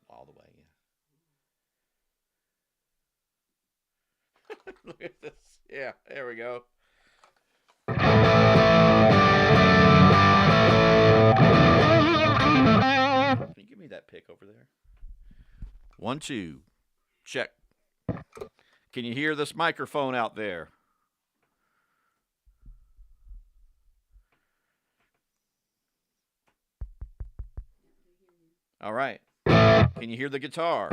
all the way. Yeah. Look at this. Yeah, there we go. Can you give me that pick over there? 1, 2. Check. Can you hear this microphone out there? All right. Can you hear the guitar?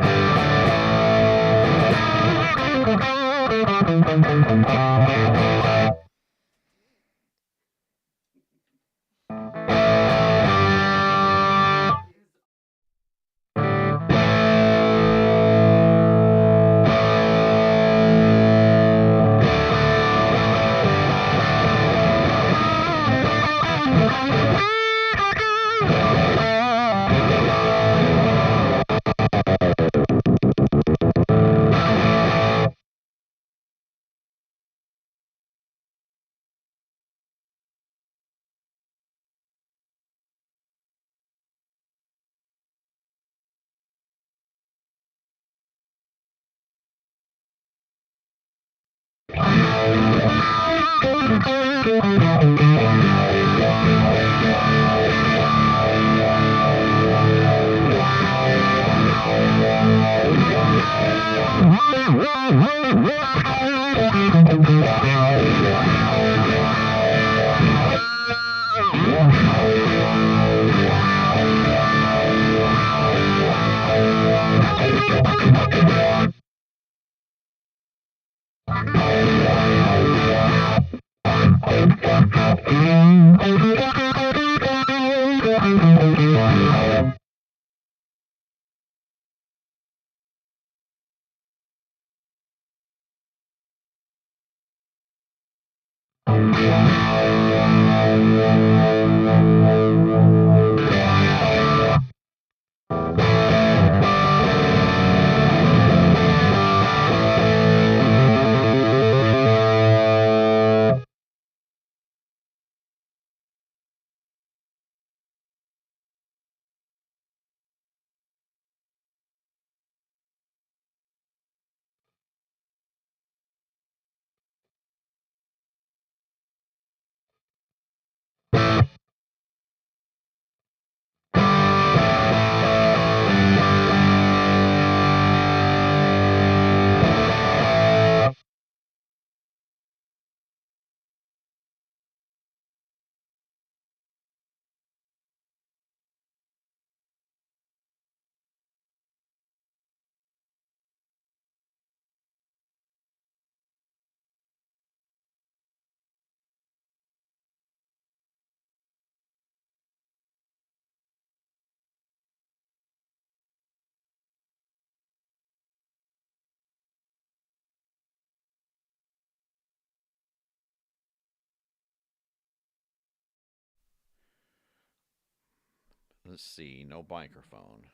Let's see. No microphone.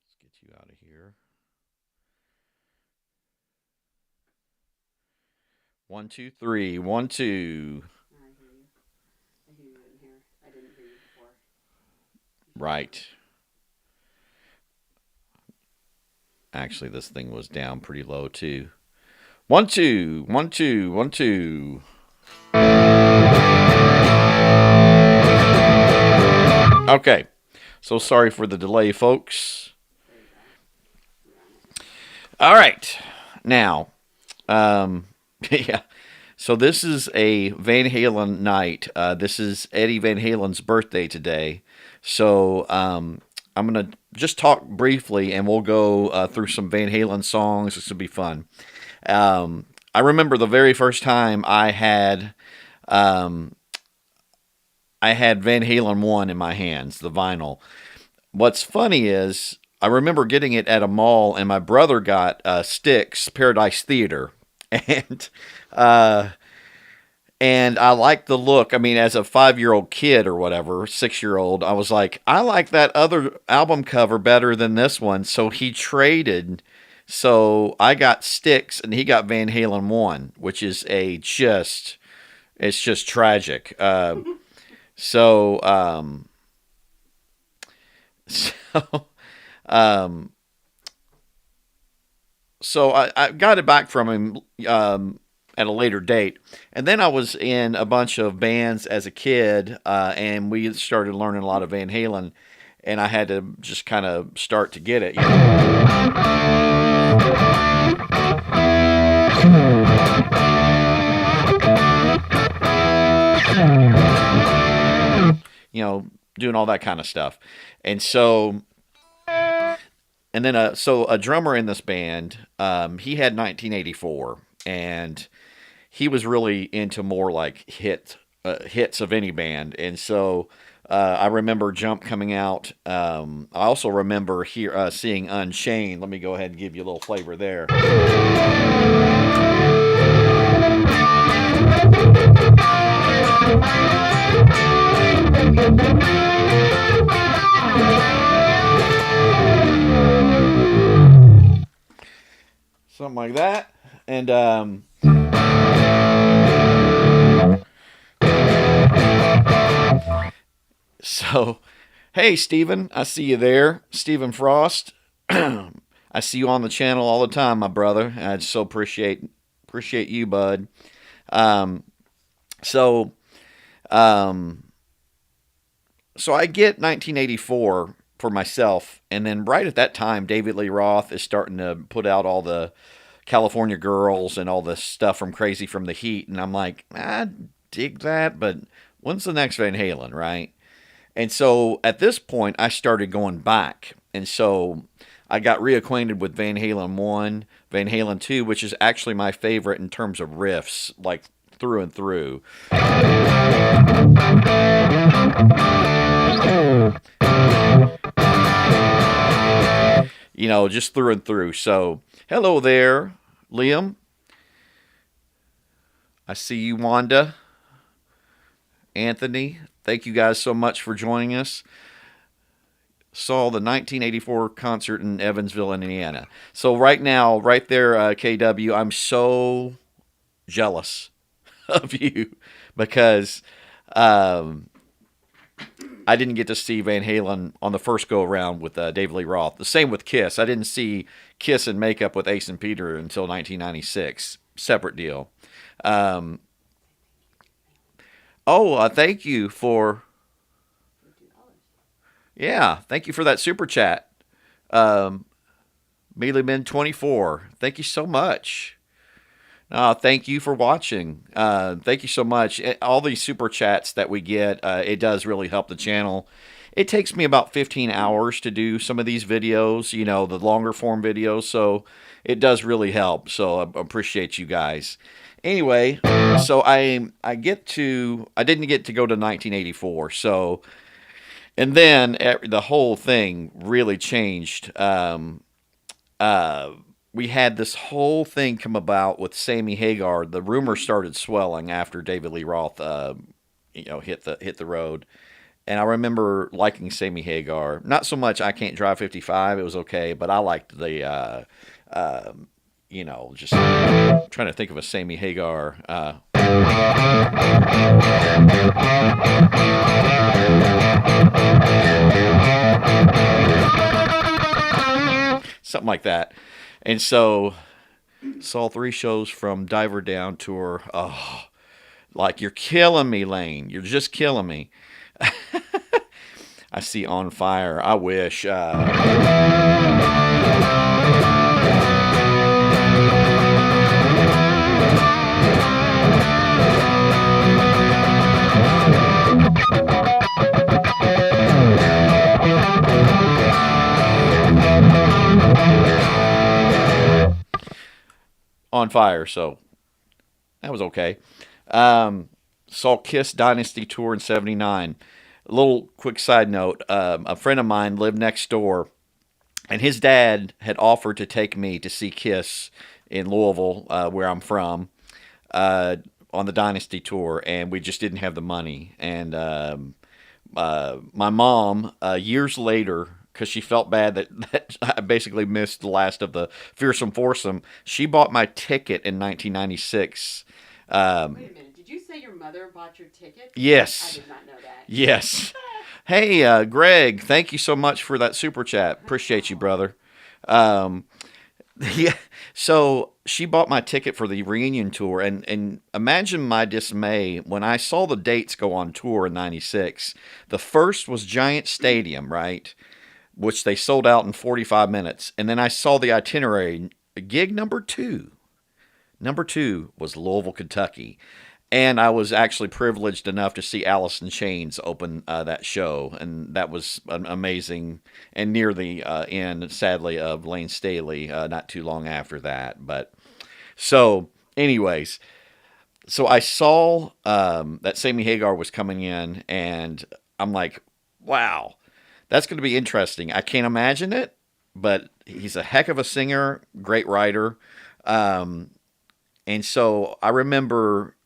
Let's get you out of here. 1, 2, 3. 1, 2. I hear you. I hear you in here. I didn't hear you before. Right. Actually, this thing was down pretty low too. 1, 2. 1, 2. 1, 2. Okay. So sorry for the delay, folks. There you go. All right. Now, yeah. So this is a Van Halen night. This is Eddie Van Halen's birthday today. So I'm going to just talk briefly and we'll go through some Van Halen songs. This will be fun. I remember the very first time um, I had Van Halen 1 in my hands, the vinyl. What's funny is I remember getting it at a mall, and my brother got Styx Paradise Theater, and uh, and I liked the look. I mean, as a 5 year old kid or whatever, 6 year old, I was like, I like that other album cover better than this one. So he traded. So I got Styx, and he got Van Halen 1, which is it's just tragic. So um, so I got it back from him at a later date, and then I was in a bunch of bands as a kid, and we started learning a lot of Van Halen, and I had to just kind of start to get it. You know, doing all that kind of stuff, and so and then so a drummer in this band, he had 1984, and he was really into more like hits of any band, and so I remember Jump coming out. I also remember seeing Unchained. Let me go ahead and give you a little flavor there. Something like that, and so, hey, Steven, I see you there. Stephen Frost. I see you on the channel all the time, my brother. I so appreciate you, bud. Um, so, um, so I get 1984 for myself, and then right at that time, David Lee Roth is starting to put out all the California Girls and all this stuff from Crazy from the Heat, and I'm like, I dig that, but when's the next Van Halen, right? And so at this point, I started going back. And so I got reacquainted with Van Halen 1, Van Halen 2, which is actually my favorite in terms of riffs, like through and through. You know, just through and through. So, hello there, Liam. I see you, Wanda, Anthony. Thank you guys so much for joining us. Saw the 1984 concert in Evansville, Indiana. So right now, right there, KW, I'm so jealous of you because um, I didn't get to see Van Halen on the first go around with David Lee Roth. The same with Kiss. I didn't see Kiss in makeup with Ace and Peter until 1996. Separate deal. Um, thank you for yeah, thank you for that super chat. Um, Mealyman 24. Thank you so much. Thank you for watching. Thank you so much. All these super chats that we get, it does really help the channel. It takes me about 15 hours to do some of these videos, you know, the longer form videos. So it does really help. So I appreciate you guys. Anyway, so I didn't get to go to 1984. So and then the whole thing really changed. We had this whole thing come about with Sammy Hagar. The rumor started swelling after David Lee Roth, hit the road. And I remember liking Sammy Hagar. Not so much I Can't Drive 55. It was okay, but I liked the, just trying to think of a Sammy Hagar. Something like that. And so saw 3 shows from Diver Down tour. Oh, like you're killing me, Lane. You're just killing me. I see On Fire. I wish. On Fire. So that was okay. Saw Kiss Dynasty tour in '79. A little quick side note: a friend of mine lived next door, and his dad had offered to take me to see Kiss in Louisville, where I'm from, uh, on the Dynasty tour, and we just didn't have the money. And my mom, years later, because she felt bad that I basically missed the last of the Fearsome Foursome, she bought my ticket in 1996. Wait a minute. Did you say your mother bought your ticket? I Yes. did not know that. Yes. Hey, Greg, thank you so much for that super chat. Appreciate you, brother. Um, yeah, so she bought my ticket for the reunion tour, and imagine my dismay when I saw the dates go on tour in '96. The first was Giant Stadium, right? Which they sold out in 45 minutes. And then I saw the itinerary. Gig number two was Louisville, Kentucky. And I was actually privileged enough to see Alice in Chains open that show, and that was amazing. And near the end, sadly, of Lane Staley, not too long after that. But so, anyways, so I saw that Sammy Hagar was coming in, and I'm like, wow, that's going to be interesting. I can't imagine it, but he's a heck of a singer, great writer. Um, and so I remember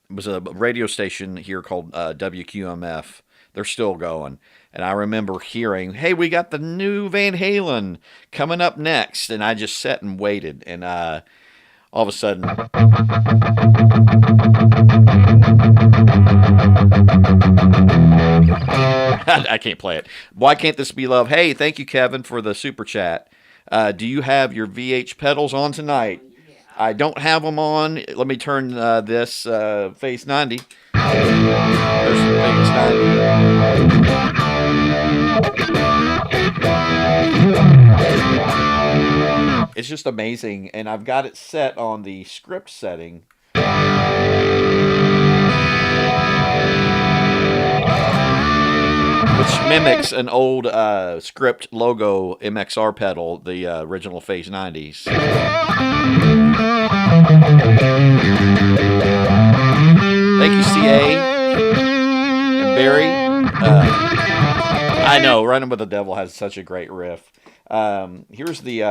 it was a radio station here called WQMF. They're still going. And I remember hearing, hey, we got the new Van Halen coming up next. And I just sat and waited. And all of a sudden, I can't play it. Why can't this be love? Hey, thank you, Kevin, for the super chat. Do you have your VH pedals on tonight? I don't have them on. Let me turn this Phase 90. There's Phase 90. It's just amazing, and I've got it set on the script setting. Which mimics an old script logo MXR pedal, the original Phase 90s. Thank you, CA and Barry. I know, Running with the Devil has such a great riff. Here's the.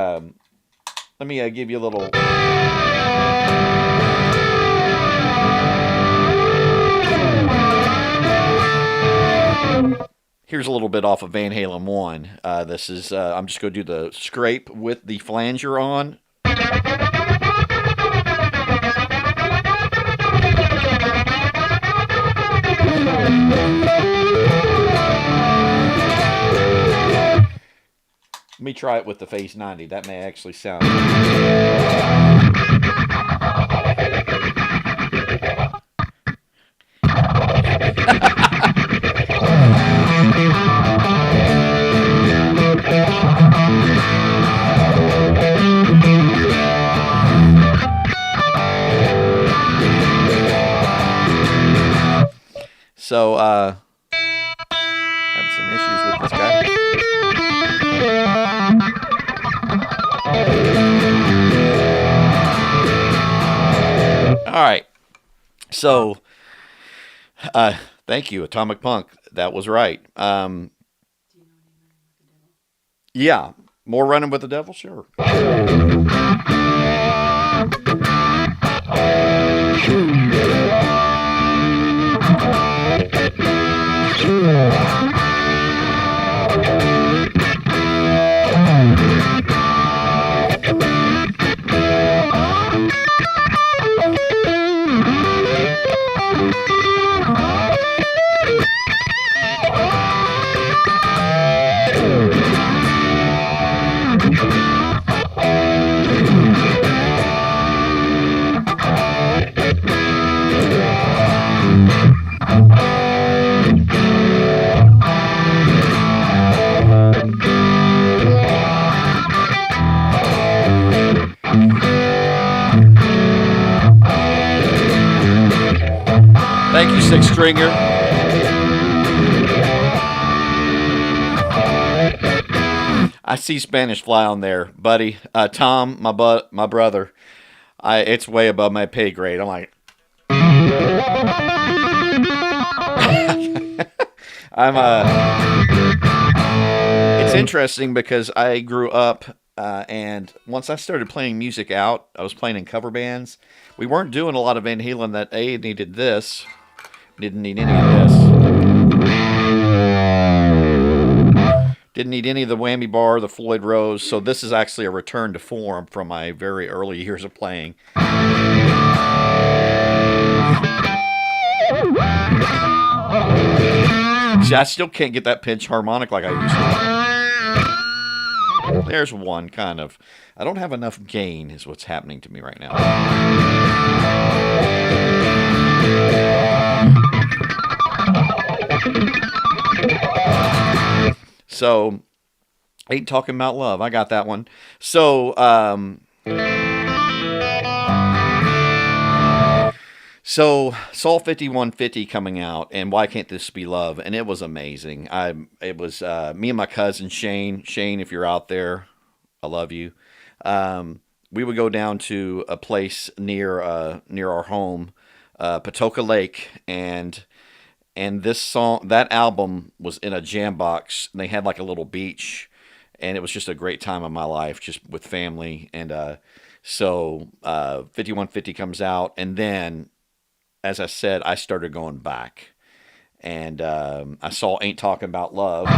Let me give you a little. Here's a little bit off of Van Halen 1. This is, I'm just going to do the scrape with the flanger on. Let me try it with the Phase 90. That may actually sound. So, having some issues with this guy. All right. So, thank you, Atomic Punk. That was right. Yeah. More Running with the Devil? Sure. Thank you, Six Stringer. I see Spanish Fly on there, buddy. Tom, my brother. It's way above my pay grade. I'm like, I'm It's interesting because I grew up, and once I started playing music out, I was playing in cover bands. We weren't doing a lot of Van Halen. That A needed this. Didn't need any of this. Didn't need any of the whammy bar, the Floyd Rose. So this is actually a return to form from my very early years of playing. See, I still can't get that pitch harmonic like I used to. There's one kind of. I don't have enough gain, is what's happening to me right now. So, ain't talking about love. I got that one. So, Soul 5150 coming out, and Why Can't This Be Love? And it was amazing. It was me and my cousin Shane. Shane, if you're out there, I love you. We would go down to a place near our home, Patoka Lake, and this song, that album was in a jam box. And they had like a little beach, and it was just a great time of my life, just with family. And 5150 comes out, and then, as I said, I started going back, and I saw Ain't Talking About Love.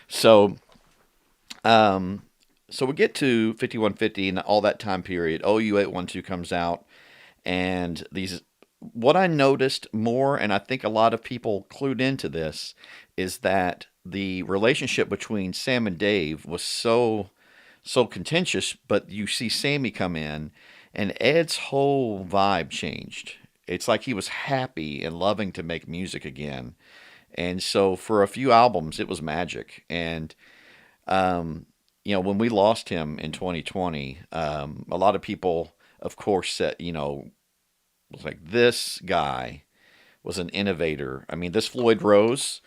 So, so we get to 5150 and all that time period. OU812 comes out, and these. What I noticed more, and I think a lot of people clued into this, is that the relationship between Sam and Dave was so contentious. But you see Sammy come in, and Ed's whole vibe changed. It's like he was happy and loving to make music again. And so for a few albums, it was magic. And when we lost him in 2020, a lot of people, of course, said, was like, this guy was an innovator. I mean, this Floyd Rose,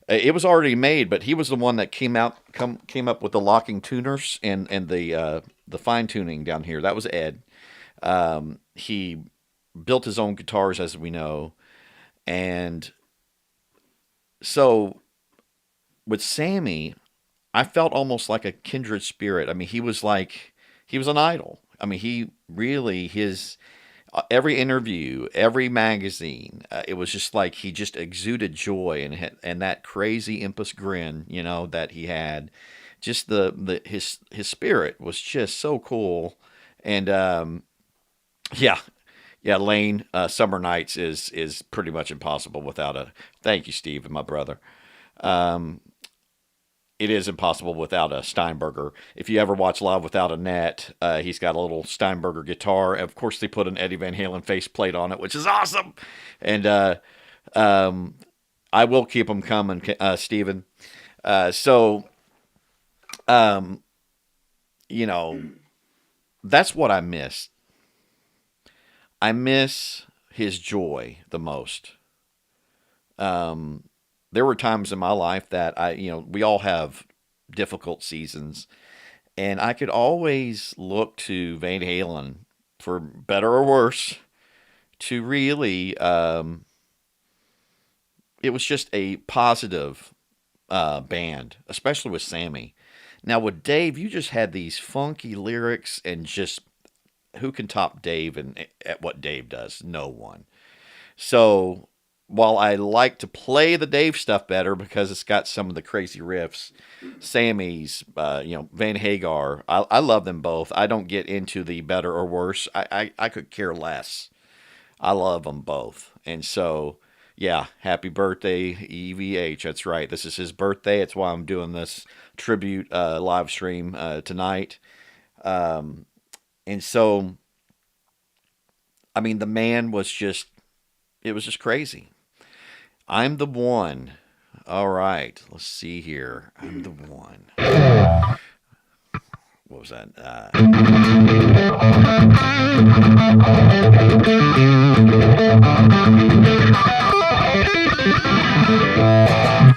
it was already made, but he was the one that came up with the locking tuners and the fine tuning down here. That was Ed. He built his own guitars, as we know, and so with Sammy, I felt almost like a kindred spirit. I mean, he was an idol. I mean, he really, his every interview, every magazine, it was just like he just exuded joy and that crazy impus grin, that he had. Just his spirit was just so cool, and yeah, yeah, Lane, Summer Nights is pretty much impossible without a. Thank you, Steve, and my brother. Um, it is impossible without a Steinberger. If you ever watch Live Without a Net, he's got a little Steinberger guitar. Of course, they put an Eddie Van Halen faceplate on it, which is awesome. And um, I will keep them coming, Steven. So, um, you know, that's what I miss. I miss his joy the most. Um, there were times in my life that we all have difficult seasons, and I could always look to Van Halen, for better or worse, to really. It was just a positive band, especially with Sammy. Now with Dave, you just had these funky lyrics, and just who can top Dave and at what Dave does? No one. So while I like to play the Dave stuff better because it's got some of the crazy riffs, Sammy's, Van Hagar, I love them both. I don't get into the better or worse. I could care less. I love them both. And so, yeah, happy birthday, EVH. That's right. This is his birthday. That's why I'm doing this tribute live stream tonight. And so, I mean, the man was it was just crazy. I'm the one. All right, let's see here. I'm the one. What was that?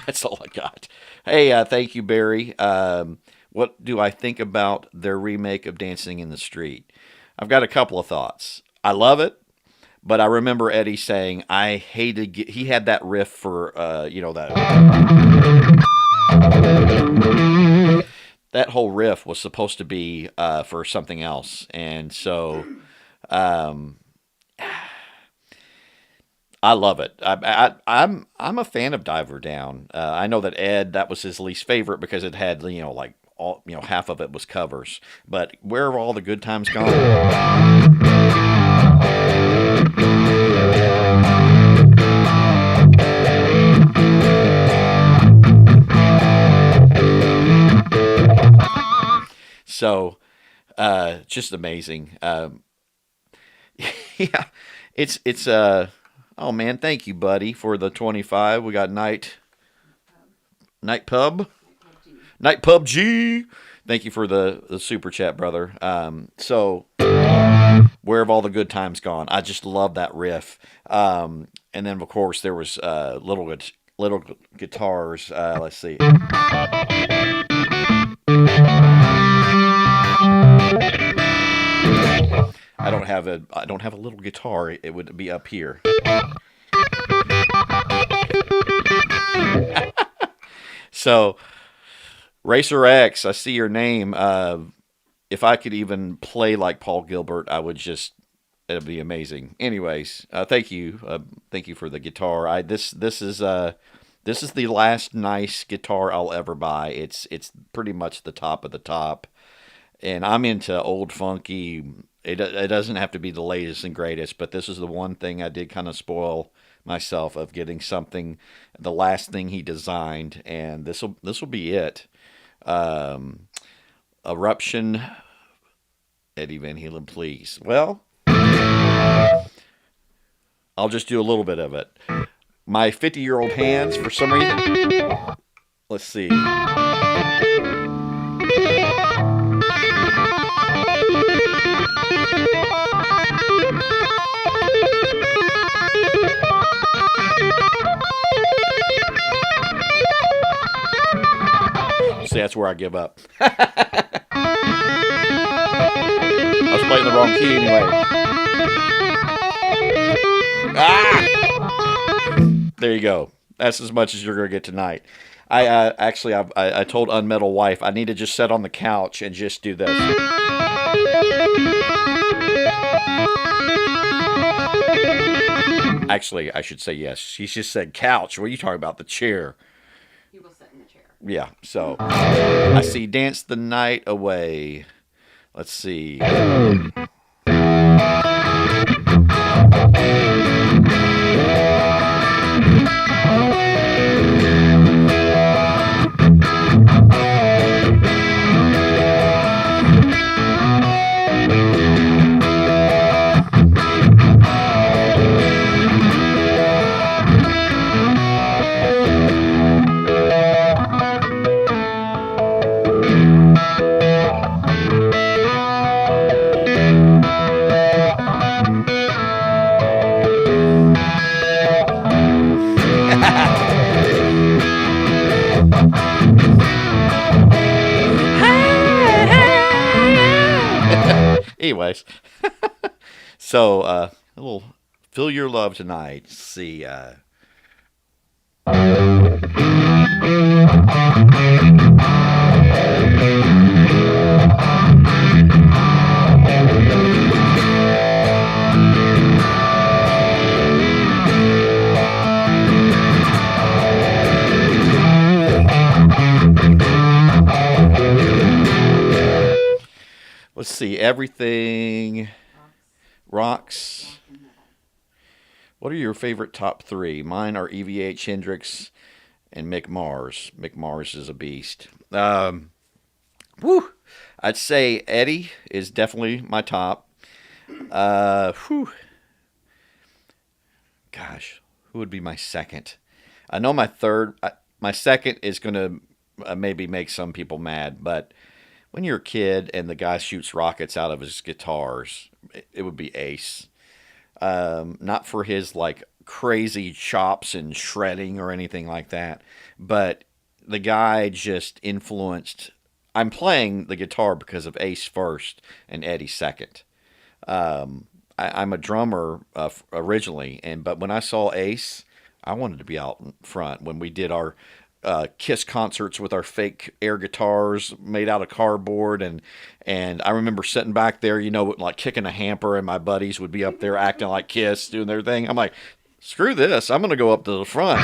That's all I got. Hey, thank you, Barry. What do I think about their remake of Dancing in the Street? I've got a couple of thoughts. I love it. But I remember Eddie saying, I hated, he had that riff for, that. That whole riff was supposed to be for something else, and so um, I love it. I'm a fan of Diver Down. I know that Ed, that was his least favorite because it had, like all, half of it was covers. But where have all the good times gone? So just amazing. Yeah, it's. Oh man, thank you, buddy, for the 25. We got night pub. PUBG. Night PUBG. Thank you for the super chat, brother. So where have all the good times gone? I just love that riff. And then of course there was little guitars. Let's see. I don't have a little guitar. It would be up here. So Racer X, I see your name. If I could even play like Paul Gilbert, I would just. It'd be amazing. Anyways, thank you. Thank you for the guitar. This is the last nice guitar I'll ever buy. It's pretty much the top of the top, and I'm into old funky. It doesn't have to be the latest and greatest, but this is the one thing I did kind of spoil myself of getting something, the last thing he designed, and this will be it. Um, Eruption, Eddie Van Halen, please. Well, I'll just do a little bit of it. My 50-year-old hands, for some reason. Let's see. See, that's where I give up. I was playing the wrong key anyway. Ah! There you go. That's as much as you're gonna get tonight. I told Unmetal Wife I need to just sit on the couch and just do this. Actually, I should say yes. She just said couch. What are you talking about? The chair. He will sit in the chair. Yeah. So I see Dance the Night Away. Let's see. Anyways, so a little feel your love tonight. Let's see. Let's see. Everything rocks. What are your favorite top three? Mine are EVH, Hendrix, and Mick Mars. Mick Mars is a beast. Whew. I'd say Eddie is definitely my top. Whew. Gosh, who would be my second? I know my third. My second is going to maybe make some people mad, but when you're a kid and the guy shoots rockets out of his guitars, it would be Ace. Not for his like crazy chops and shredding or anything like that, but the guy just influenced. I'm playing the guitar because of Ace first and Eddie second. I'm a drummer originally, but when I saw Ace, I wanted to be out in front when we did our Kiss concerts with our fake air guitars made out of cardboard, and I remember sitting back there, like kicking a hamper, and my buddies would be up there acting like Kiss, doing their thing. I'm like, screw this, I'm gonna go up to the front.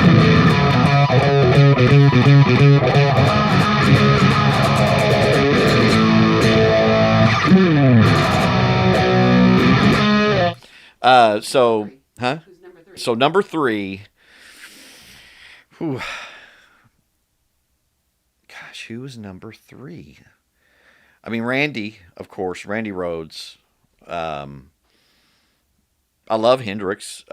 So, huh? Who's number three? So number three. Whew. Gosh, who was number three? I mean, Randy, of course, Randy Rhoads. Um, I love Hendrix.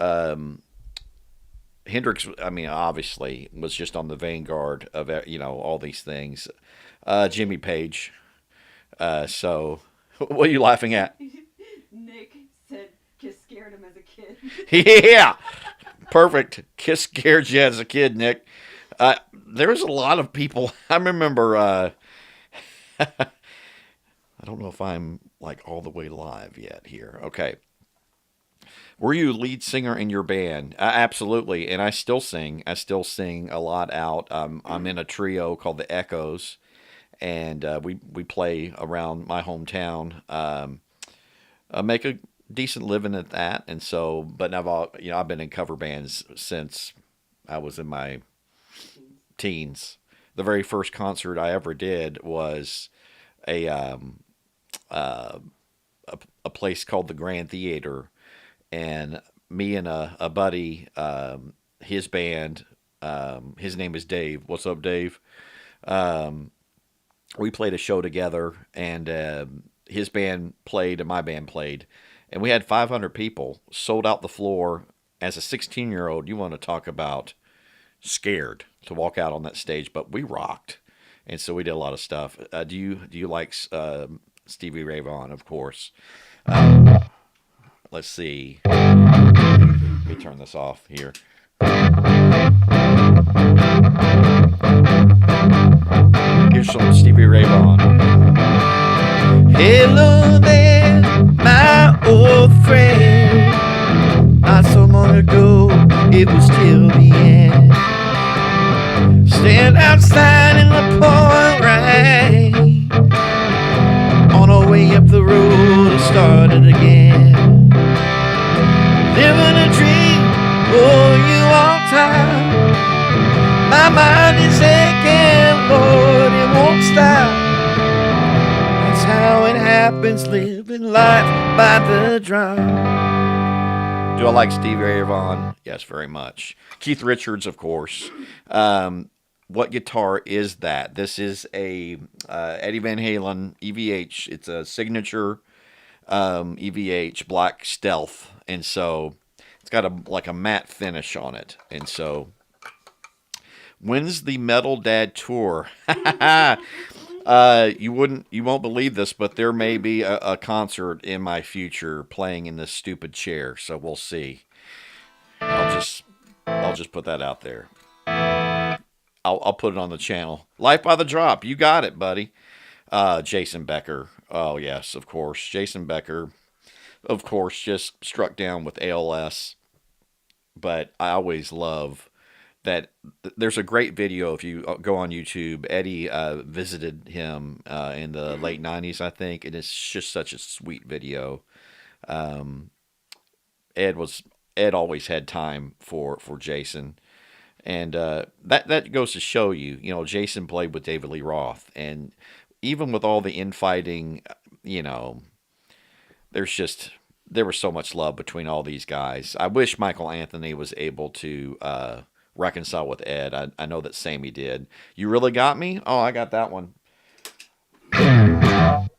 Hendrix, I mean, obviously was just on the vanguard of all these things. Jimmy Page. So, what are you laughing at? Nick said Kiss scared him as a kid. Yeah, perfect. Kiss scared you as a kid, Nick. There was a lot of people. I remember. I don't know if I'm like all the way live yet here. Okay. Were you lead singer in your band? Absolutely, and I still sing. I still sing a lot out. I'm in a trio called the Echoes, and we play around my hometown. I make a decent living at that, and so. But I've been in cover bands since I was in my teens. The very first concert I ever did was a uh, a place called the Grand Theater, and me and a buddy, his band, his name is Dave. What's up, Dave? Um, we played a show together, and his band played and my band played, and we had 500 people, sold out the floor. As a 16-year-old, you want to talk about scared to walk out on that stage, but we rocked, and so we did a lot of stuff. Do you like Stevie Ray Vaughan? Of course. Let's see. Let me turn this off here. Here's some Stevie Ray Vaughan. Hello there, my old friend. Not so long ago, it was till the end. Stand outside in the pouring rain. On our way up the road, it started again. Living a dream, oh, you all time. My mind is aching, Lord, it won't stop. That's how it happens, living life by the drum. Do I like Stevie Ray Vaughan? Yes, very much. Keith Richards, of course. What guitar is that? This is a Eddie Van Halen EVH. It's a signature EVH black stealth, and so it's got like a matte finish on it. And so, when's the Metal Dad tour? You won't believe this, but there may be a concert in my future playing in this stupid chair. So we'll see. I'll just put that out there. I'll put it on the channel. Life by the Drop. You got it, buddy. Jason Becker. Oh, yes, of course. Jason Becker, of course, just struck down with ALS. But I always love that. There's a great video if you go on YouTube. Eddie visited him in the late 90s, I think. And it's just such a sweet video. Um, Ed always had time for Jason. And that goes to show you, Jason played with David Lee Roth, and even with all the infighting, there was so much love between all these guys. I wish Michael Anthony was able to reconcile with Ed. I know that Sammy did. You Really Got Me? Oh, I got that one.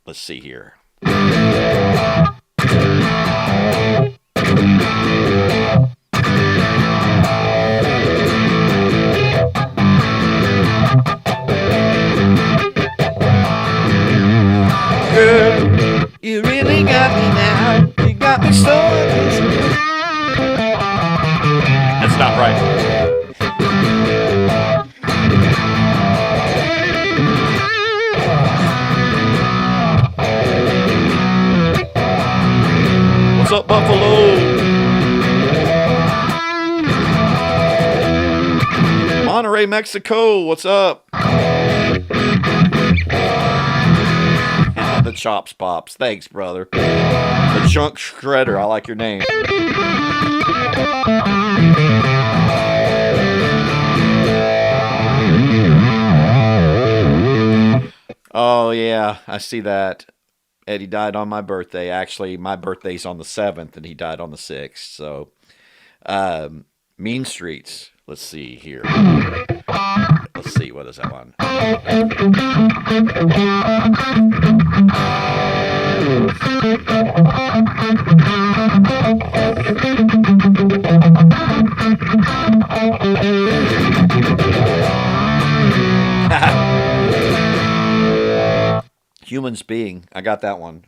Let's see here. Girl, you really got me now. You got me so amazing. That's not right. What's up, Buffalo? Monterrey, Mexico. What's up? The chops pops. Thanks, brother. The chunk shredder. I like your name. Oh yeah, I see that. Eddie died on my birthday. Actually, my birthday's on the 7th, and he died on the 6th. So, Mean Streets. Let's see here. Let's see, what is that one? Humans Being. I got that one.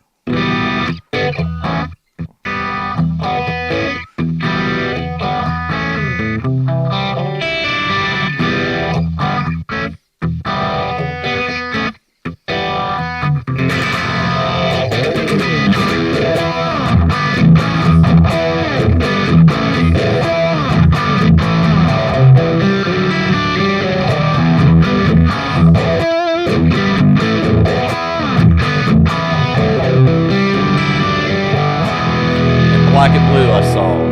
Black and Blue, I saw.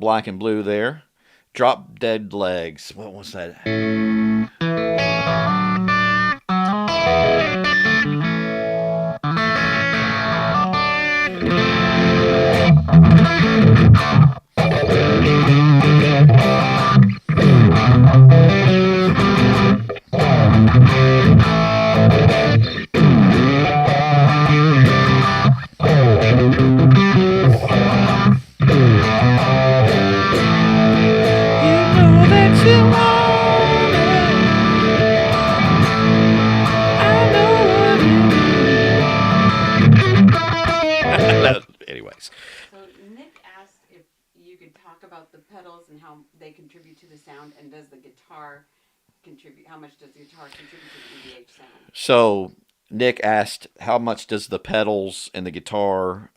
Black and Blue there. Drop Dead Legs. What was that? Anyways. So Nick asked if you could talk about the pedals and how they contribute to the sound, and does the guitar contribute? How much does the guitar contribute to the EVH sound? So Nick asked, how much does the pedals and the guitar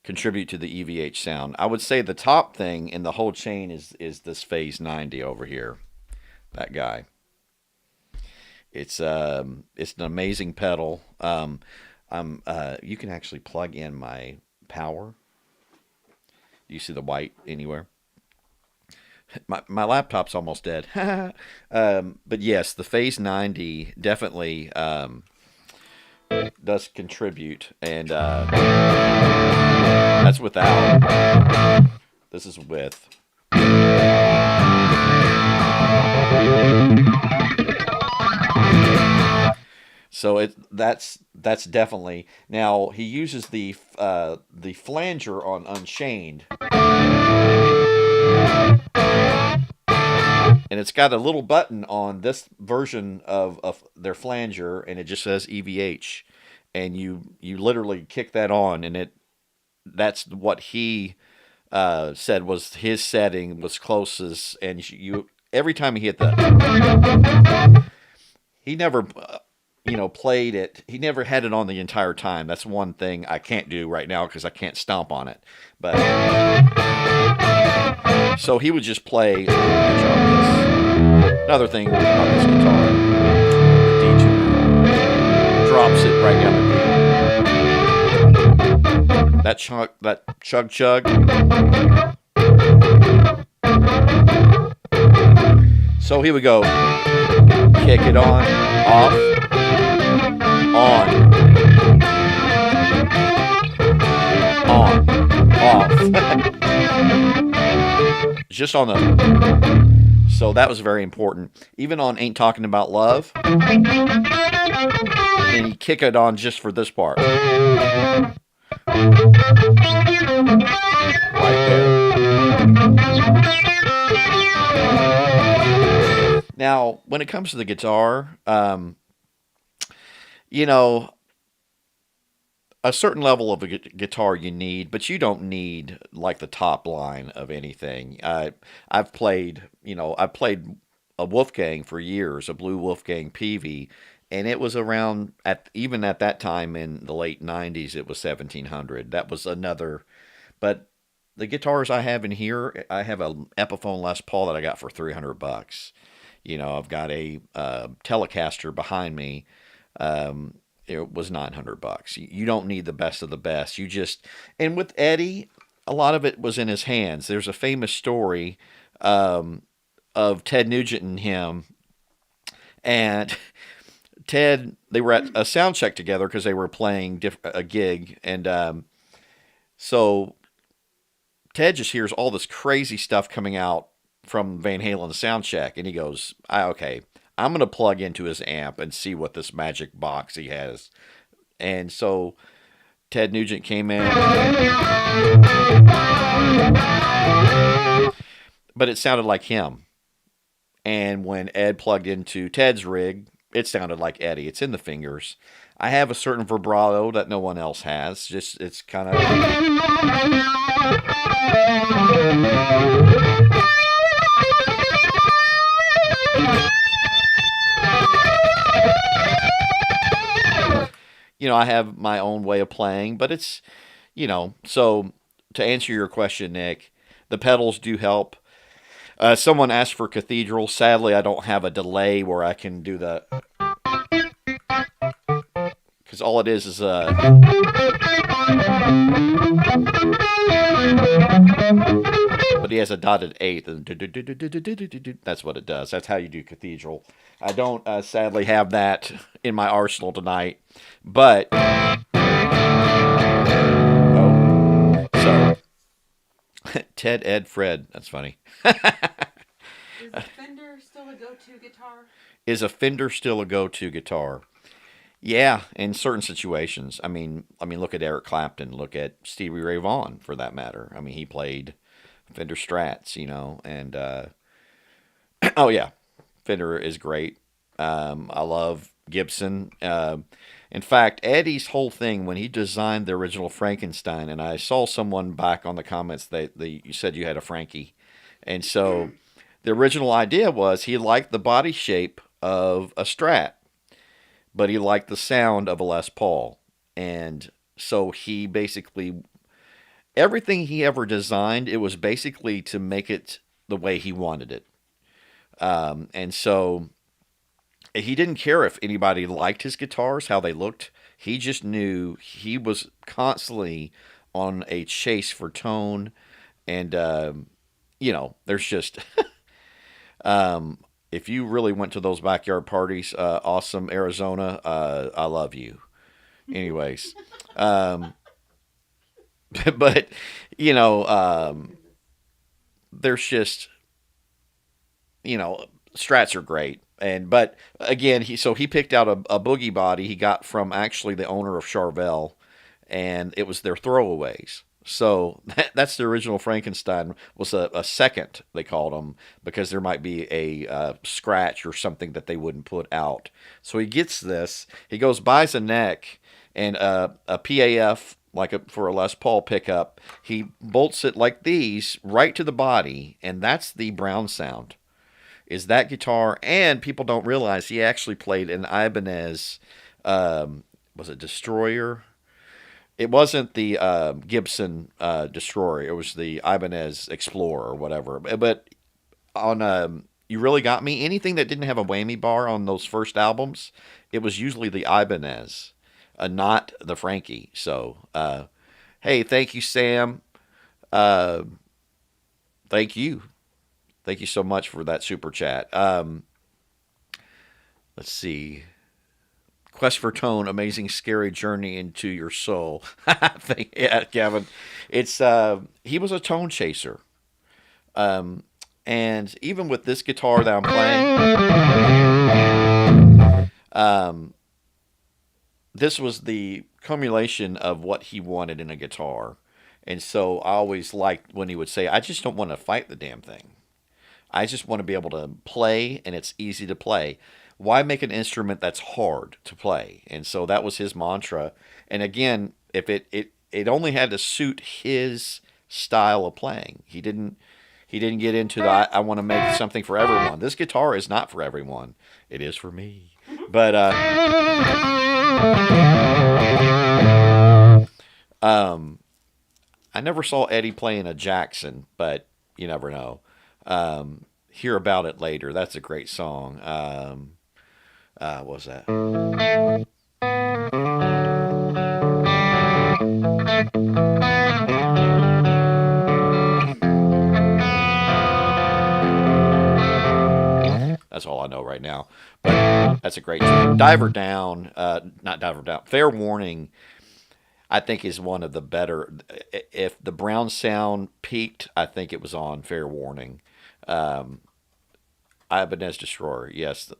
contribute to the EVH sound? I would say the top thing in the whole chain is this Phase 90 over here. That guy. It's an amazing pedal. You can actually plug in my power. Do you see the white anywhere? My laptop's almost dead. But yes, the Phase 90 definitely does contribute, and that's without. This is with. So that's definitely. Now he uses the flanger on Unchained, and it's got a little button on this version of their flanger, and it just says EVH, and you literally kick that on, and that's what he said was his setting was closest, and you every time he hit that, he never. Played it. He never had it on the entire time. That's one thing I can't do right now because I can't stomp on it. But so he would just play. Another thing about this guitar, the DJ drops it right down the D. That chug chug. So here we go. Kick it on, off. On, off. Just on the. So that was very important. Even on Ain't Talking About Love. kick it on just for this part. Right there. Now, when it comes to the guitar, you know, a certain level of a guitar you need, but you don't need like the top line of anything. I've played, I played a Wolfgang for years, a blue Wolfgang PV, and it was around at even at that time in the late '90s, it was 1700. That was another, but the guitars I have in here, I have a Epiphone Les Paul that I got for $300. I've got a Telecaster behind me. Um, it was $900. You don't need the best of the best. And with Eddie, a lot of it was in his hands. There's a famous story um, of Ted Nugent and him, and Ted. They were at a sound check together because they were playing a gig, and so Ted just hears all this crazy stuff coming out from Van Halen's sound check, and he goes, "Okay, I'm gonna plug into his amp and see what this magic box he has." And so Ted Nugent came in, but it sounded like him. And when Ed plugged into Ted's rig, it sounded like Eddie. It's in the fingers. I have a certain vibrato that no one else has. Just it's kind of I have my own way of playing, but so to answer your question, Nick, the pedals do help. Someone asked for Cathedral. Sadly, I don't have a delay where I can do the, because all it is but he has a dotted eighth, and that's what it does. That's how you do Cathedral. I don't sadly have that in my arsenal tonight, but so Ted, Ed, Fred. That's funny. Is the Fender still a go-to guitar? Is a Fender still a go-to guitar? Yeah, in certain situations. I mean, look at Eric Clapton. Look at Stevie Ray Vaughan, for that matter. I mean, he played Fender Strats, and oh yeah, Fender is great. I love Gibson. In fact, Eddie's whole thing when he designed the original Frankenstein, and I saw someone back on the comments that you said you had a Frankie, and so the original idea was he liked the body shape of a Strat, but he liked the sound of a Les Paul, and so he basically everything he ever designed, it was basically to make it the way he wanted it. And so he didn't care if anybody liked his guitars, how they looked. He just knew he was constantly on a chase for tone. And, there's just, if you really went to those backyard parties, awesome Arizona, I love you. Anyways, but, you know, um, there's just, Strats are great. But again, he picked out a boogie body he got from actually the owner of Charvel, and it was their throwaways. So that's the original Frankenstein was a second they called them because there might be a scratch or something that they wouldn't put out. So he gets this. He goes buys a neck and a PAF for a Les Paul pickup. He bolts it like these right to the body, and that's the Brown sound is that guitar, and people don't realize he actually played an Ibanez. Was it Destroyer? It wasn't the Gibson Destroyer. It was the Ibanez Explorer or whatever. But on You Really Got Me, anything that didn't have a whammy bar on those first albums, it was usually the Ibanez, not the Frankie. So, hey, thank you, Sam. Uh, Thank you. Thank you so much for that super chat. Let's see. Quest for Tone, amazing, scary journey into your soul. Yeah, Kevin. It's He was a tone chaser, and even with this guitar that I'm playing, this was the cumulation of what he wanted in a guitar. And so I always liked when he would say, I just don't want to fight the damn thing. I just want to be able to play and it's easy to play. Why make an instrument that's hard to play? And so that was his mantra. And again, if it only had to suit his style of playing. He didn't get into the I want to make something for everyone. This guitar is not for everyone. It is for me. But um I never saw Eddie playing a Jackson, but you never know. Hear about it later. That's a great song. What was that? That's all I know right now. But that's a great tune. Diver Down, not Diver Down. Fair Warning, I think is one of the better. If the Brown sound peaked, I think it was on Fair Warning. Um, Ibanez Destroyer, yes.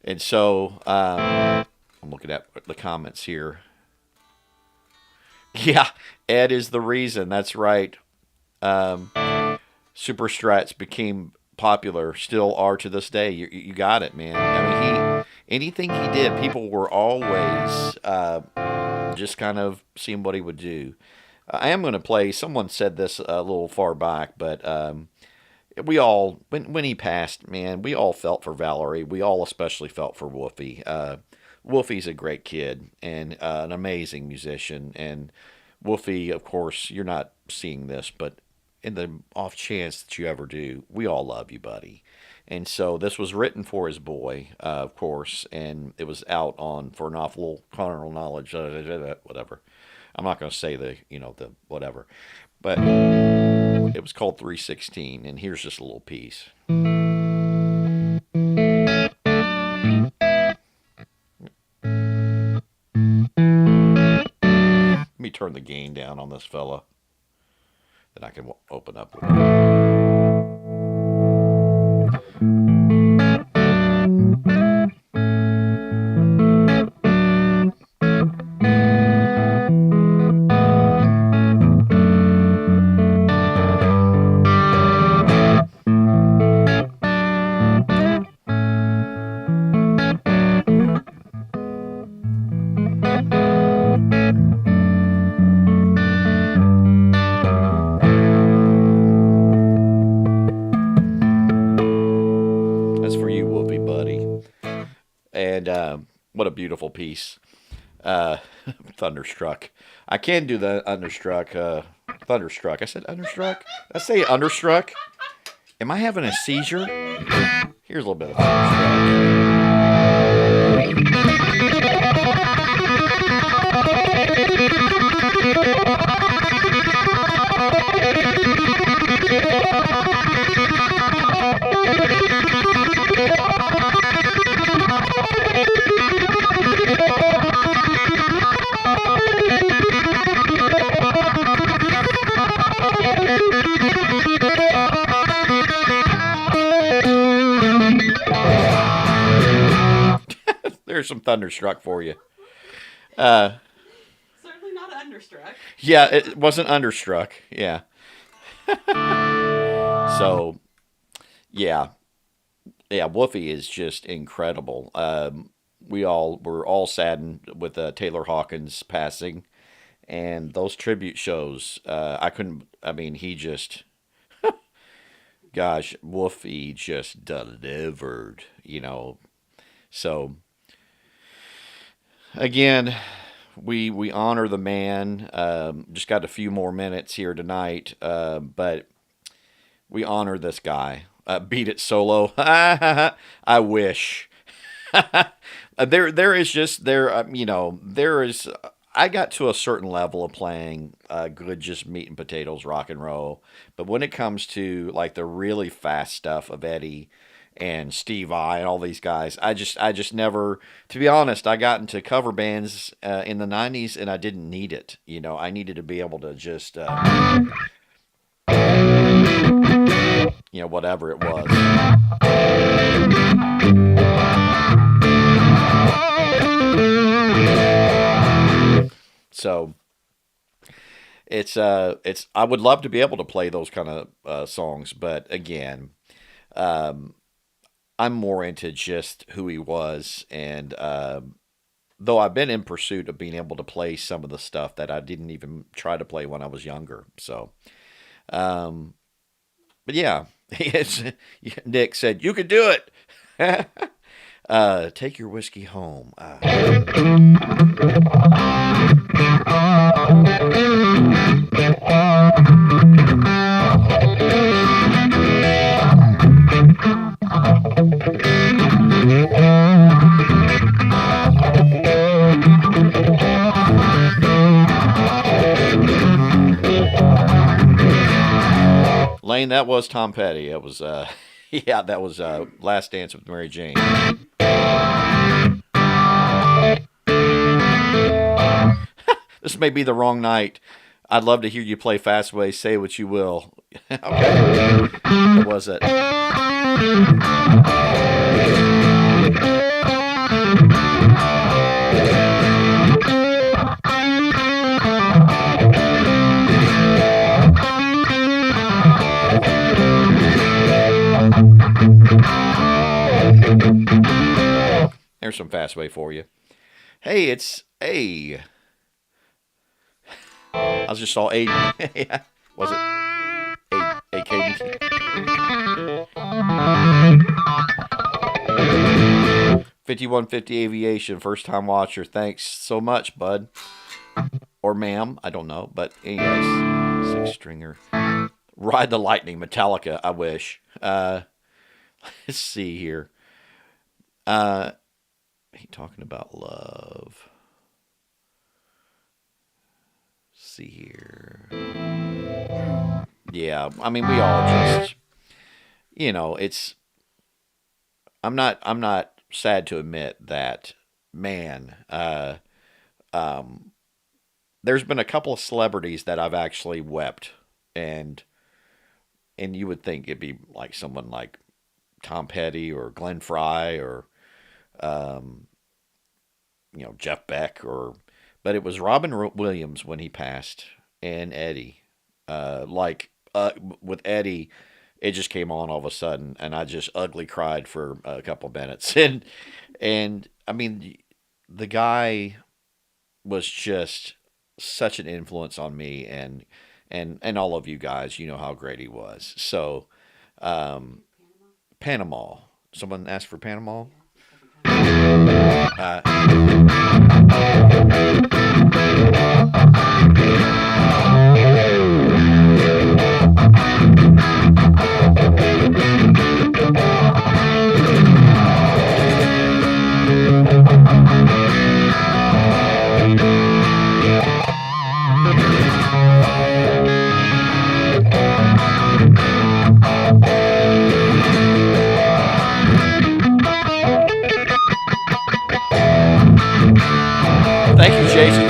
And so I'm looking at the comments here. Yeah, Ed is the reason. That's right. Um, Super Strats became popular, still are to this day. You got it, man. I mean, he anything he did, people were always just kind of seeing what he would do. I am going to play. Someone said this a little far back, but we all when he passed, man, we all felt for Valerie. We all especially felt for Wolfie. Wolfie's a great kid and an amazing musician. And Wolfie, of course, you're not seeing this, but in the off chance that you ever do, we all love you, buddy. And so this was written for his boy, of course, and it was out on for an awful carnal knowledge, whatever. I'm not going to say the whatever, but it was called 316, and here's just a little piece. Let me turn the gain down on this fella. Then I can open up with it. That's for you, Whoopi, buddy. And what a beautiful piece. Uh, Thunderstruck. I can do the Thunderstruck. Thunderstruck. I said Thunderstruck. I say Understruck. Am I having a seizure? Here's a little bit of Thunderstruck. There's some Thunderstruck for you. Uh, Certainly not understruck. yeah, it wasn't Understruck. Yeah. So, yeah. Yeah, Woofy is just incredible. We all were all saddened with Taylor Hawkins passing, and those tribute shows. I couldn't. I mean, he just, gosh, Woofy just delivered. So again, we honor the man. Just got a few more minutes here tonight, but we honor this guy. Beat it solo. I wish. There is just there. There is. I got to a certain level of playing good, just meat and potatoes rock and roll. But when it comes to like the really fast stuff of Eddie and Steve I and all these guys, I just never. To be honest, I got into cover bands in the '90s, and I didn't need it. I needed to be able to just whatever it was. So it's I would love to be able to play those kind of songs, but again, um, I'm more into just who he was, and though I've been in pursuit of being able to play some of the stuff that I didn't even try to play when I was younger. So, um, but yeah, it's, Nick said you could do it. Take your whiskey home. Lane, that was Tom Petty. It was, yeah, that was Last Dance with Mary Jane. This may be the wrong night. I'd love to hear you play Fastway. Say what you will. Okay. What was it? There's some Fastway for you. Hey, it's A. I just saw A. Yeah. Was it A Cadence? 5150 Aviation, first time watcher. Thanks so much, bud. Or ma'am. I don't know. But, anyways, six stringer. Ride the Lightning, Metallica. I wish. Let's see here. He talking about love. Let's see here. Yeah, I mean, we all just, it's. I'm not sad to admit that, man. Um, there's been a couple of celebrities that I've actually wept, and you would think it'd be like someone like Tom Petty or Glenn Fry or um, Jeff Beck, but it was Robin Williams when he passed, and Eddie. Like with Eddie, it just came on all of a sudden, and I just ugly cried for a couple of minutes, and I mean, the guy was just such an influence on me, and all of you guys. You know how great he was. So, um, Panama. Someone asked for Panama. Thank you, Jason.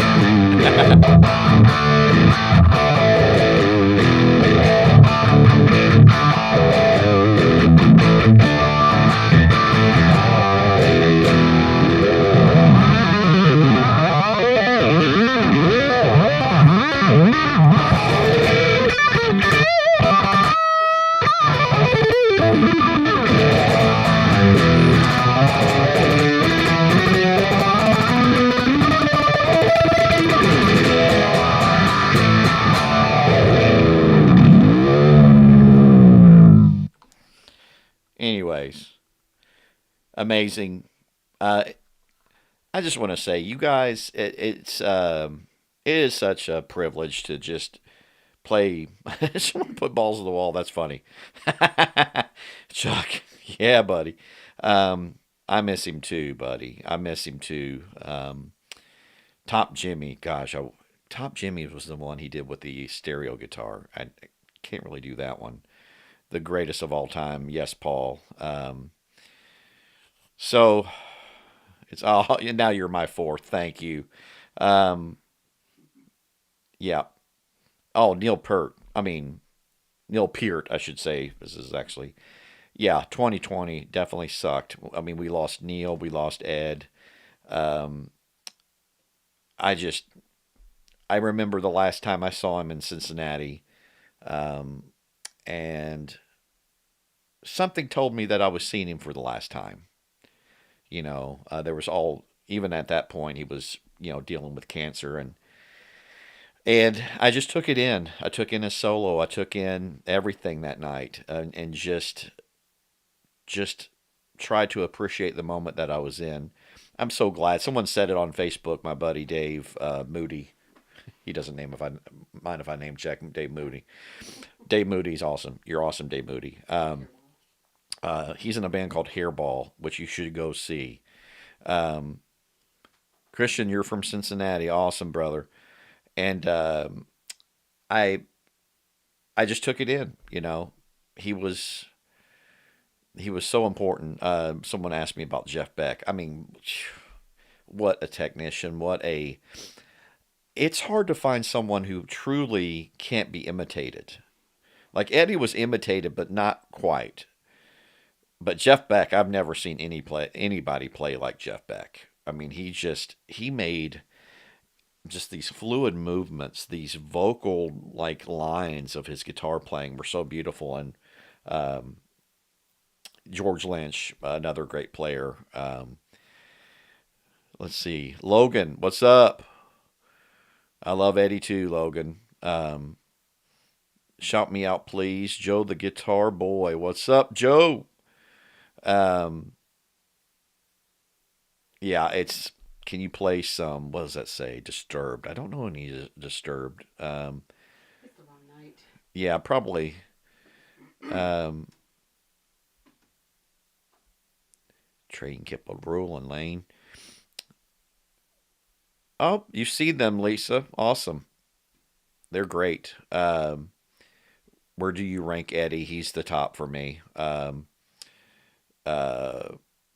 Anyways, amazing. Uh, I just want to say, you guys, it is such a privilege to just play. Someone put balls on the wall. That's funny. Chuck, yeah, buddy. I miss him too, buddy. I miss him too. Top Jimmy, gosh, Top Jimmy was the one he did with the stereo guitar. I can't really do that one. The greatest of all time, yes, Paul. So it's all now. You're my fourth. Thank you. Um, yeah. Oh, Neil Peart. I mean Neil Peart, I should say. This is actually, yeah. 2020 definitely sucked. I mean, we lost Neil. We lost Ed. Um, I just I remember the last time I saw him in Cincinnati, um, and something told me that I was seeing him for the last time. There was all even at that point he was dealing with cancer, and I just took it in. I took in his solo. I took in everything that night, and just tried to appreciate the moment that I was in. I'm so glad someone said it on Facebook. My buddy Dave Moody. He doesn't name if I mind if I name check him. Dave Moody. Dave Moody's awesome. You're awesome, Dave Moody. He's in a band called Hairball, which you should go see. Um, Christian, you're from Cincinnati. Awesome, brother. And I I just took it in. He was he was so important. Someone asked me about Jeff Beck. I mean, what a technician! What a It's hard to find someone who truly can't be imitated. Like Eddie was imitated, but not quite. But Jeff Beck, I've never seen anybody play like Jeff Beck. I mean, he made just these fluid movements, these vocal like lines of his guitar playing were so beautiful. And um, George Lynch, another great player. Let's see, Logan, what's up? I love Eddie too, Logan. Shout me out, please, Joe the guitar boy. What's up, Joe? Um, yeah, it's. Can you play some? What does that say? Disturbed. I don't know any disturbed. It's the wrong night. Yeah, probably. Um, Train kept a rolling lane. Oh, you see them, Lisa. Awesome. They're great. Where do you rank Eddie? He's the top for me. Uh,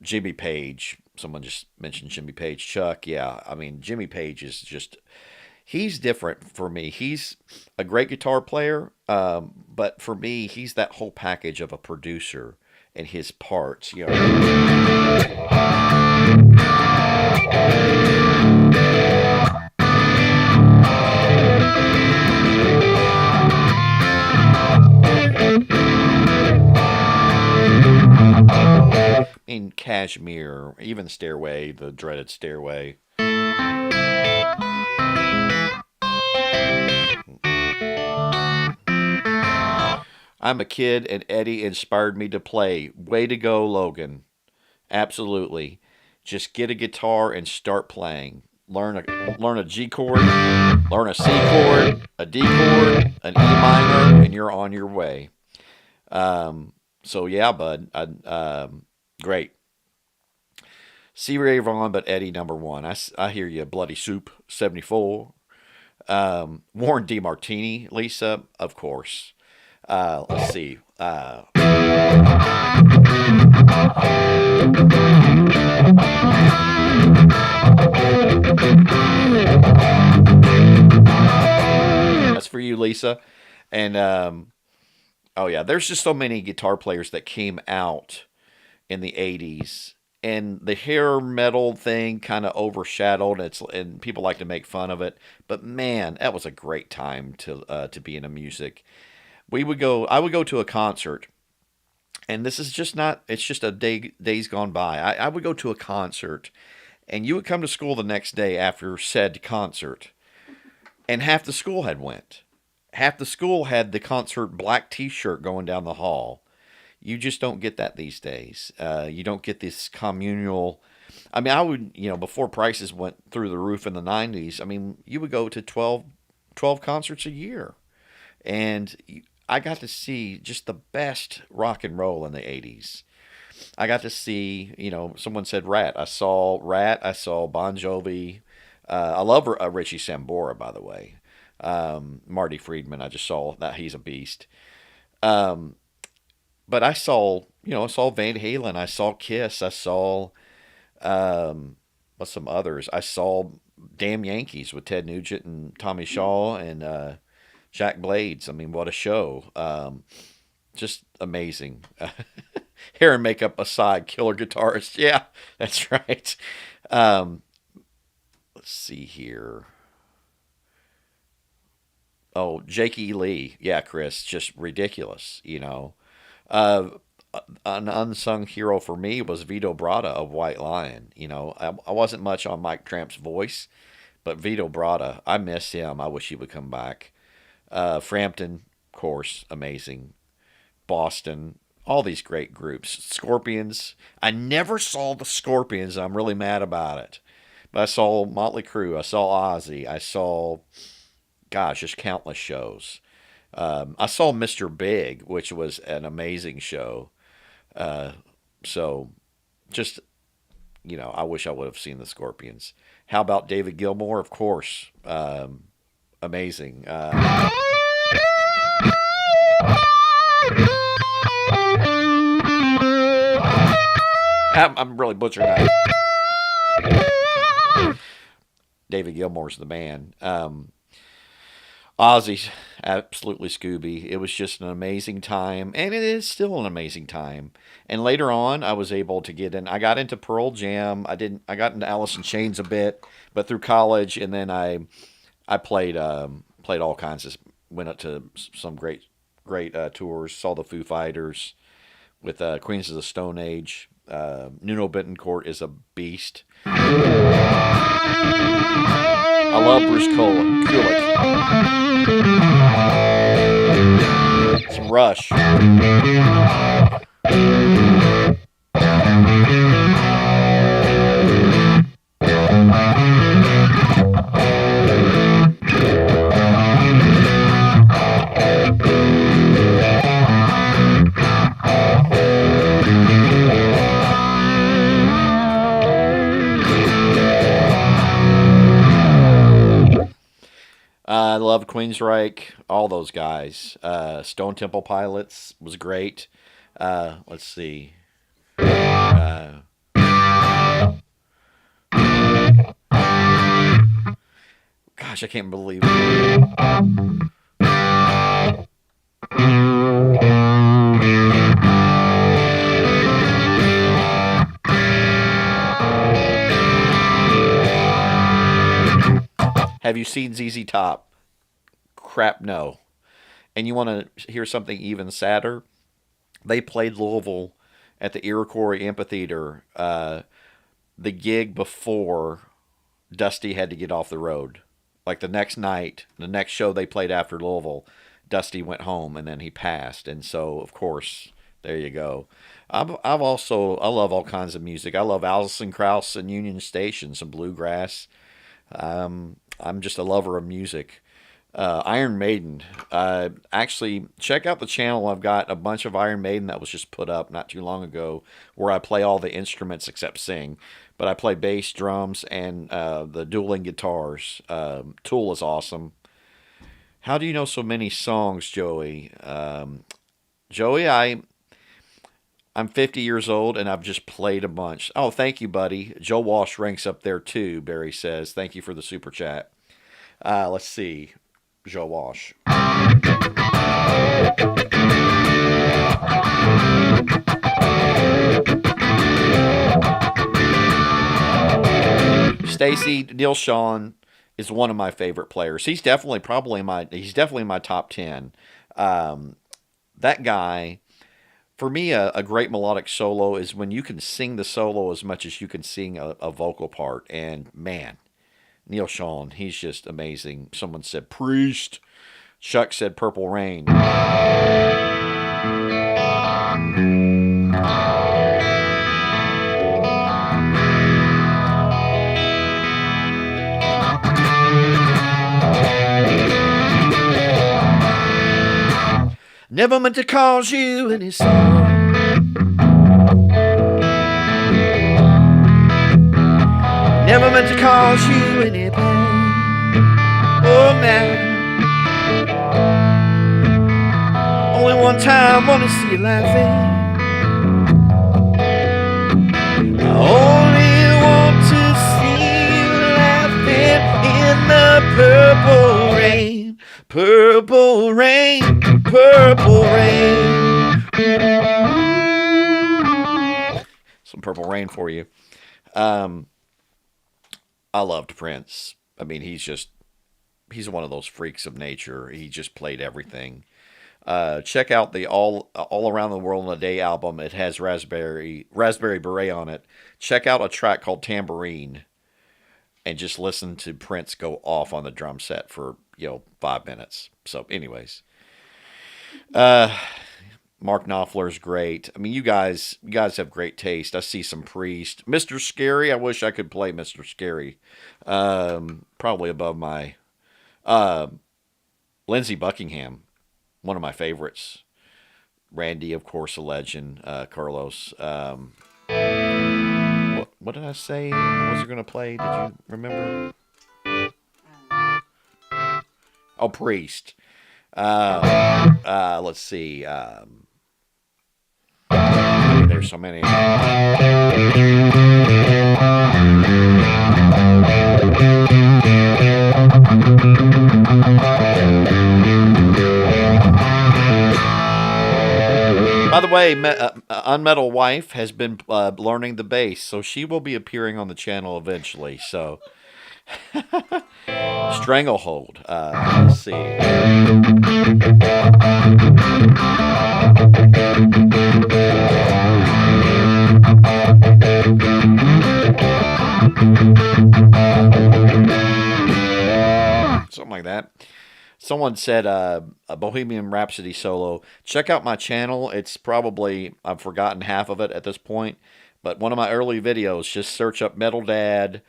Jimmy Page. Someone just mentioned Jimmy Page. Chuck, yeah. I mean, Jimmy Page is just he's different for me. He's a great guitar player, but for me, he's that whole package of a producer and his parts. In Cashmere, even Stairway, the dreaded Stairway. I'm a kid, and Eddie inspired me to play. Way to go, Logan. Absolutely. Just get a guitar and start playing. Learn a G chord, learn a C chord, a D chord, an E minor, and you're on your way. So yeah, bud. Great. C. Ray Vaughan, but Eddie number one. I hear you. Bloody Soup 74. Warren DeMartini, Lisa, of course. Let's see. That's for you, Lisa. And oh yeah, there's just so many guitar players that came out in the '80s, and the hair metal thing kind of overshadowed. And people like to make fun of it, but man, that was a great time to be in a music. I would go to a concert, and this is just not. It's just a days gone by. I would go to a concert, and you would come to school the next day after said concert, and half the school had went. Half the school had the concert black T-shirt going down the hall. You just don't get that these days. You don't get this communal. I mean, I would, before prices went through the roof in the '90s. I mean, you would go to 12 concerts a year, and I got to see just the best rock and roll in the '80s. I got to see, someone said Rat. I saw Rat. I saw Bon Jovi. I love Richie Sambora, by the way. Marty Friedman. I just saw that he's a beast. Um, but I saw Van Halen. I saw Kiss. I saw what's some others. I saw Damn Yankees with Ted Nugent and Tommy Shaw and Jack Blades. I mean, what a show! Just amazing. Hair and makeup aside, killer guitarist. Yeah, that's right. Um, let's see here. Oh, Jake E. Lee. Yeah, Chris, just ridiculous, you know. Uh, an unsung hero for me was Vito Bratta of White Lion. You know, I wasn't much on Mike Tramp's voice, but Vito Bratta, I miss him. I wish he would come back. Frampton, of course, amazing. Boston, all these great groups. Scorpions. I never saw the Scorpions. I'm really mad about it. But I saw Motley Crue. I saw Ozzy. I saw, gosh, just countless shows. I saw Mr. Big, which was an amazing show. Uh, so just, I wish I would have seen the Scorpions. How about David Gilmour? Of course. Amazing. I'm really butchering that. David Gilmour's the man. Ozzy's absolutely Scooby. It was just an amazing time, and it is still an amazing time. And later on, I was able to get in. I got into Pearl Jam. I didn't. I got into Alice in Chains a bit, but through college, and then I played all kinds of. Went up to some great tours. Saw the Foo Fighters with Queens of the Stone Age. Nuno Bettencourt is a beast. I love Bruce Kulick. Some Rush. I love Queensryche, all those guys. Stone Temple Pilots was great. Let's see. Uh, gosh, I can't believe it. Have you seen ZZ Top? Crap, no. And you want to hear something even sadder? They played Louisville at the Iroquois Amphitheater the gig before Dusty had to get off the road. Like the next night, the next show they played after Louisville, Dusty went home and then he passed. And so, of course, there you go. I love all kinds of music. I love Alison Krauss and Union Station, some bluegrass. I'm just a lover of music. Iron Maiden. Actually, check out the channel. I've got a bunch of Iron Maiden that was just put up not too long ago where I play all the instruments except sing. But I play bass, drums, and the dueling guitars. Tool is awesome. How do you know so many songs, Joey? Joey, I'm 50 years old and I've just played a bunch. Oh, thank you, buddy. Joe Walsh ranks up there too, Barry says. Thank you for the super chat. Let's see. Joe Walsh. Stacy Neil Sean is one of my favorite players. He's definitely my top 10. That guy, for me, a great melodic solo is when you can sing the solo as much as you can sing a vocal part. And man, Neil Sean, he's just amazing. Someone said Priest. Chuck said Purple Rain. Never meant to cause you any sorrow. Never meant to cause you any pain. Oh man. Only one time wanna see you laughing. I only want to see you laughing in the purple rain. Purple rain. Purple rain. Some purple rain for you. I loved Prince. I mean, he's just he's one of those freaks of nature. He just played everything. Check out the all around the world in a day album. It has Raspberry Beret on it. Check out a track called Tambourine, and just listen to Prince go off on the drum set for 5 minutes. So, anyways, uh, Mark Knopfler's great. I mean, you guys have great taste. I see some Priest, Mr. Scary. I wish I could play Mr. Scary. Probably above my uh, Lindsey Buckingham, one of my favorites. Randy, of course, a legend. Carlos. What did I say? What was he going to play? Did you remember? Um, Oh, Priest. Let's see. There's so many. By the way, Unmetal Wife has been learning the bass, so she will be appearing on the channel eventually. So, Stranglehold. Let's see. Something like that. Someone said a Bohemian Rhapsody solo. Check out my channel. It's probably, I've forgotten half of it at this point, but one of my early videos, just search up Metal Dad,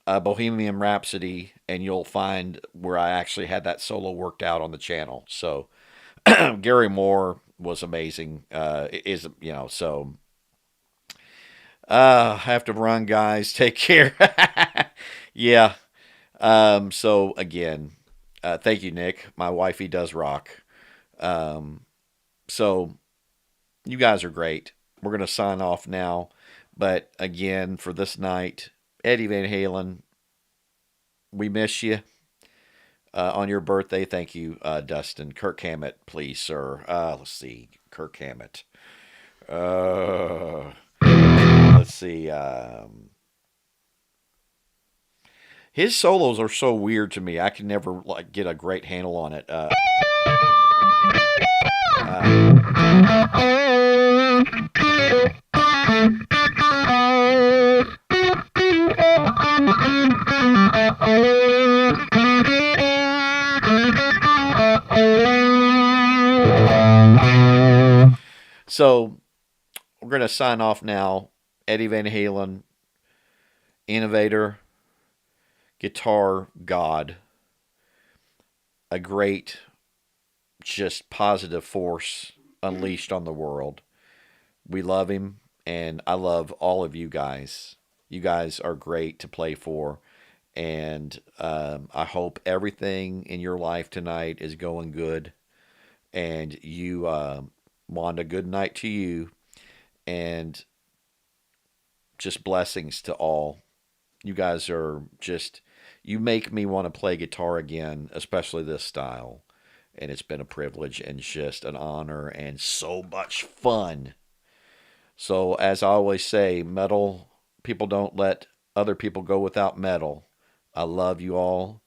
Bohemian Rhapsody, and you'll find where I actually had that solo worked out on the channel. So Gary Moore was amazing. Is so I have to run, guys. Take care. Yeah. So again, thank you, Nick. My wifey does rock. Um, so you guys are great. We're gonna sign off now. But again, for this night, Eddie Van Halen, we miss you. On your birthday, thank you, Dustin. Kirk Hammett, please, sir. Let's see. Kirk Hammett. Uh, let's see. His solos are so weird to me. I can never like get a great handle on it. So we're gonna sign off now. Eddie Van Halen, innovator, guitar god, a great, just positive force unleashed on the world. We love him, and I love all of you guys. You guys are great to play for, and I hope everything in your life tonight is going good. And you, Wanda, good night to you, and just blessings to all. You guys are just, you make me want to play guitar again, especially this style. And it's been a privilege and just an honor and so much fun. So, as I always say, metal, people don't let other people go without metal. I love you all.